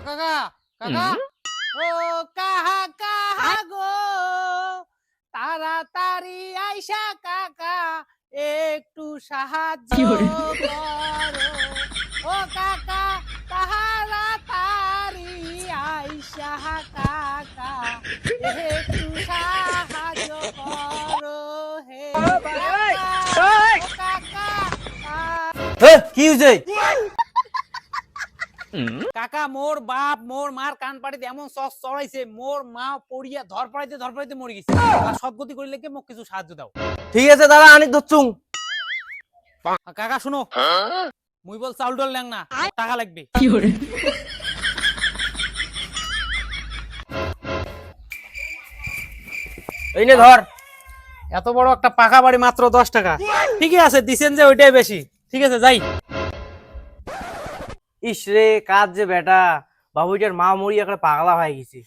কাকা কাকা ও কাহা কাহা গো তাড়াতাড়ি আইসা কাকা একটু সাহায্য করো ও কাকা তাড়াতাড়ি আইসা কাকা একটু সাহায্য করো হে কাকা ও কাকা কি হয়েছে? কাকা মোর বাপ মোর মার কান পাড়িতে এমন সস চড়াইছে মোর মা পড়িয়া ধরপড়াইতে মরে গেছে সদ্গতি করিলে কে মোক কিছু সাহায্য দাও। ঠিক আছে দাঁড়া আনি ধরছুং। কাকা শুনো মুই বল চাউল ডাল ল্যাং না টাকা লাগবে। এই নে ধর। এত বড় একটা পাকা বাড়ি মাত্র 10 টাকা। ঠিকই আছে দিছেন যে ওইটাই বেশি। ঠিক আছে যাই। ইস রে কাজ যে বেটা বাবুটার মা মরি একটা পাগলা হয়ে গেছে।